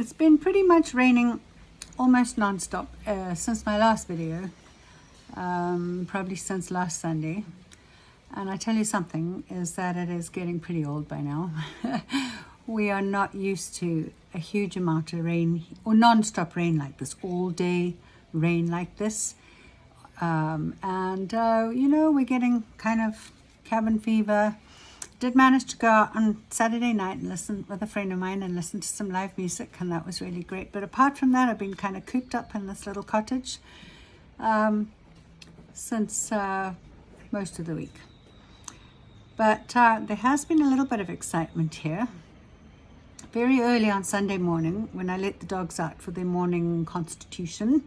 It's been pretty much raining almost non-stop since my last video, probably since last Sunday. And I tell you something, is that it is getting pretty old by now. We are not used to a huge amount of rain or non-stop rain like this, all day rain like this. You know, we're getting kind of cabin fever. Did manage to go out on Saturday night and listen with a friend of mine and listen to some live music, and that was really great. But apart from that, I've been kind of cooped up in this little cottage since most of the week. But there has been a little bit of excitement here. Very early on Sunday morning, when I let the dogs out for their morning constitution,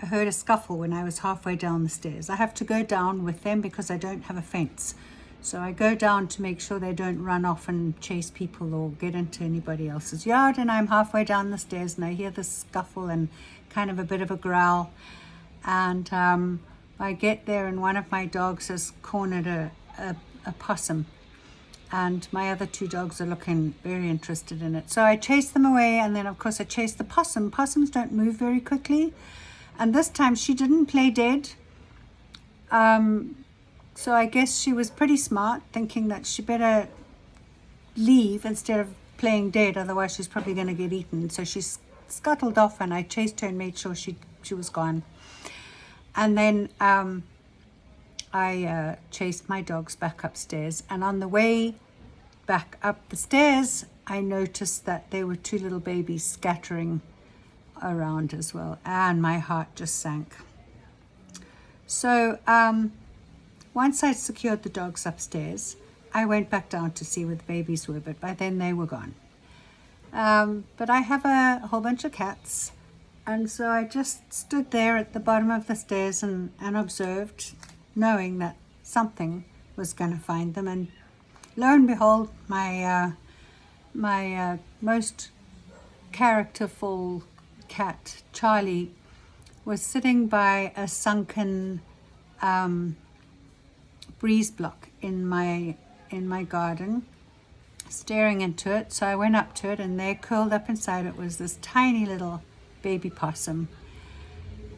I heard a scuffle when I was halfway down the stairs. I have to go down with them because I don't have a fence. So I go down to make sure they don't run off and chase people or get into anybody else's yard. And I'm halfway down the stairs and I hear this scuffle and kind of a bit of a growl. And I get there and one of my dogs has cornered a possum. And my other two dogs are looking very interested in it. So I chase them away, and then of course I chase the possum. Possums don't move very quickly. And this time she didn't play dead. So I guess she was pretty smart, thinking that she better leave instead of playing dead, otherwise she's probably going to get eaten. So she scuttled off, and I chased her and made sure she was gone. And then I chased my dogs back upstairs, and on the way back up the stairs I noticed that there were two little babies scattering around as well, and my heart just sank. So once I'd secured the dogs upstairs, I went back down to see where the babies were, but by then they were gone. But I have a whole bunch of cats, and so I just stood there at the bottom of the stairs and observed, knowing that something was going to find them. And lo and behold, my most characterful cat, Charlie, was sitting by a sunken breeze block in my garden, staring into it. So I went up to it, and there, curled up inside it, was this tiny little baby possum.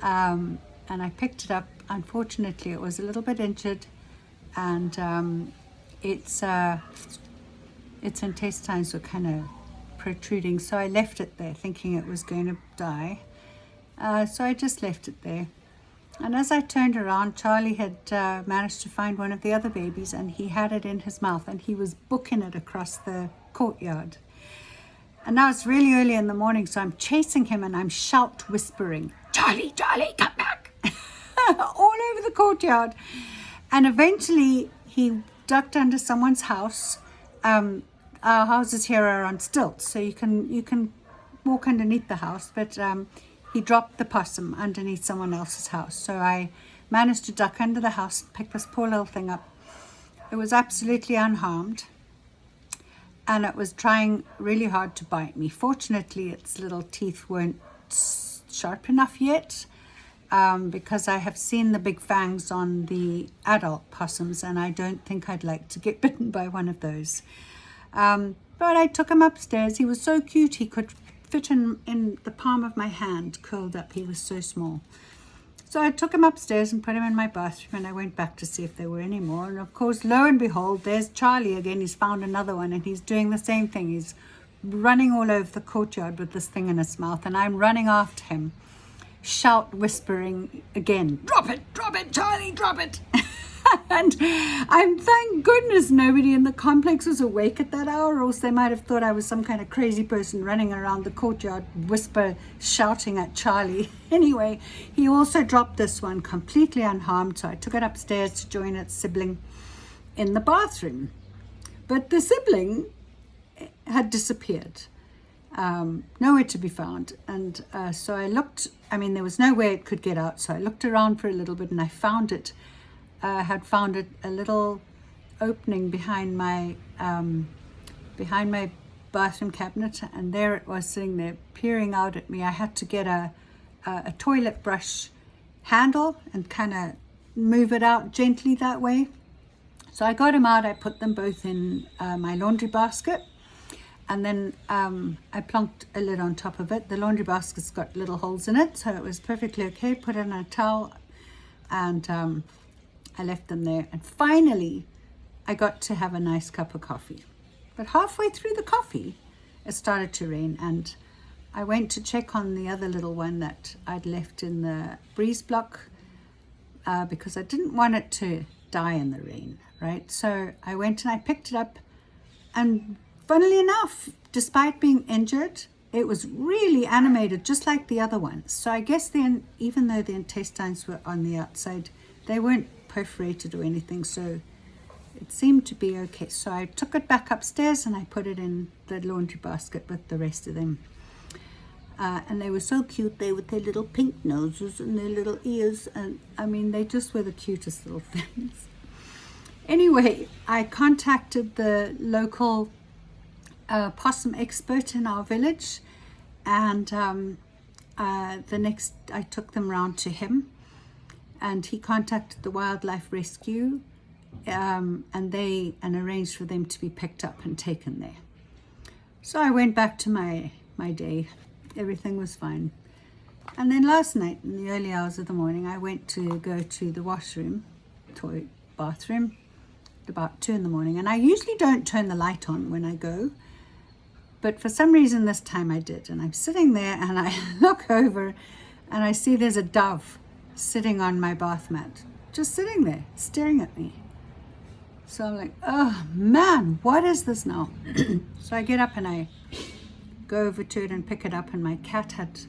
And I picked it up. Unfortunately, it was a little bit injured, and its intestines were kind of protruding. So I left it there, thinking it was going to die. So I just left it there. And as I turned around, Charlie had managed to find one of the other babies, and he had it in his mouth, and he was booking it across the courtyard. And now it's really early in the morning, so I'm chasing him and I'm shout whispering, "Charlie, Charlie, come back!" all over the courtyard. And eventually he ducked under someone's house. Our houses here are on stilts, so you can walk underneath the house, but he dropped the possum underneath someone else's house. So I managed to duck under the house and pick this poor little thing up. It was absolutely unharmed, and it was trying really hard to bite me. Fortunately, its little teeth weren't sharp enough yet, because I have seen the big fangs on the adult possums, and I don't think I'd like to get bitten by one of those. But I took him upstairs. He was so cute, he could fit in the palm of my hand, curled up. He was so small. So I took him upstairs and put him in my bathroom, and I went back to see if there were any more. And of course, lo and behold, there's Charlie again. He's found another one, and he's doing the same thing. He's running all over the courtyard with this thing in his mouth, and I'm running after him, shout whispering again, drop it, Charlie, drop it." And thank goodness nobody in the complex was awake at that hour, or else they might have thought I was some kind of crazy person running around the courtyard shouting at Charlie. Anyway, he also dropped this one completely unharmed, so I took it upstairs to join its sibling in the bathroom. But the sibling had disappeared, nowhere to be found. And so I looked. There was no way it could get out, so I looked around for a little bit, and I found it. Had found a little opening behind my bathroom cabinet, and there it was, sitting there peering out at me. I had to get a toilet brush handle and kind of move it out gently that way. So I got him out. I put them both in my laundry basket, And then I plonked a lid on top of it. The laundry basket's got little holes in it, so it was perfectly okay. Put it in a towel, and I left them there. And finally, I got to have a nice cup of coffee. But halfway through the coffee, it started to rain, and I went to check on the other little one that I'd left in the breeze block because I didn't want it to die in the rain, right? So I went and I picked it up, and funnily enough, despite being injured, it was really animated, just like the other ones. So I guess then, even though the intestines were on the outside, they weren't perforated or anything, so it seemed to be okay. So I took it back upstairs and I put it in the laundry basket with the rest of them. And they were so cute, they with their little pink noses and their little ears, and I mean, they just were the cutest little things. Anyway, I contacted the local possum expert in our village, and I took them round to him, and he contacted the wildlife rescue, and arranged for them to be picked up and taken there. So I went back to my day. Everything was fine. And then last night, in the early hours of the morning, I went to go to the washroom, bathroom, at about 2 in the morning. And I usually don't turn the light on when I go, but for some reason this time I did. And I'm sitting there and I look over and I see there's a dove sitting on my bath mat, just sitting there, staring at me. So I'm like, oh man, what is this now? So I get up and I go over to it and pick it up, and my cat had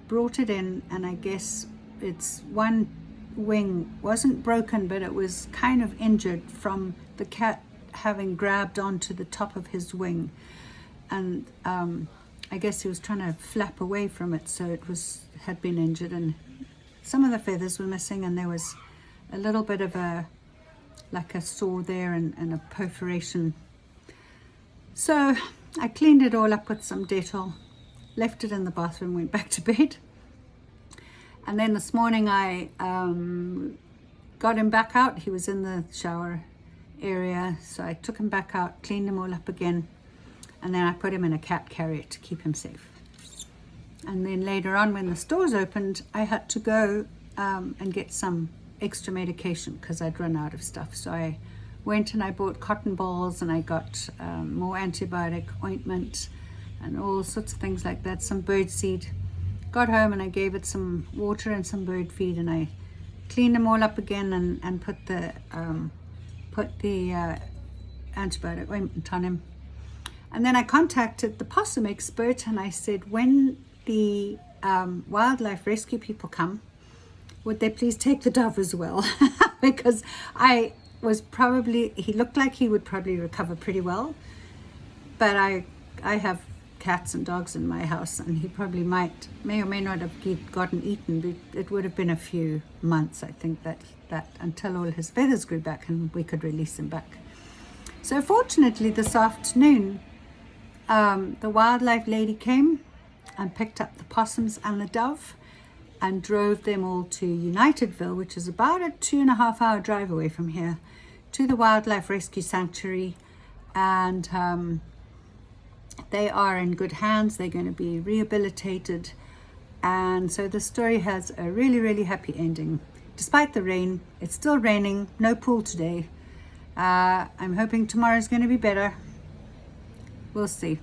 brought it in, and I guess its one wing wasn't broken, but it was kind of injured from the cat having grabbed onto the top of his wing, and I guess he was trying to flap away from it, so it had been injured, and some of the feathers were missing, and there was a little bit of a sore there and a perforation. So I cleaned it all up with some Dettol, left it in the bathroom, went back to bed. And then this morning I got him back out. He was in the shower area, so I took him back out, cleaned him all up again, and then I put him in a cat carrier to keep him safe. And then later on, when the stores opened, I had to go and get some extra medication because I'd run out of stuff. So I went and I bought cotton balls, and I got more antibiotic ointment and all sorts of things like that, some bird seed. Got home and I gave it some water and some bird feed, and I cleaned them all up again and put the antibiotic ointment on him. And then I contacted the possum expert, and I said, when the wildlife rescue people come, would they please take the dove as well? Because he looked like he would probably recover pretty well, but I have cats and dogs in my house, and he probably may or may not have gotten eaten, but it would have been a few months, I think, that until all his feathers grew back and we could release him back. So fortunately this afternoon, the wildlife lady came and picked up the possums and the dove and drove them all to Unitedville, which is about a 2.5-hour drive away from here, to the Wildlife Rescue Sanctuary. And they are in good hands. They're going to be rehabilitated. And so the story has a really, really happy ending. Despite the rain, it's still raining, no pool today. I'm hoping tomorrow's going to be better. We'll see.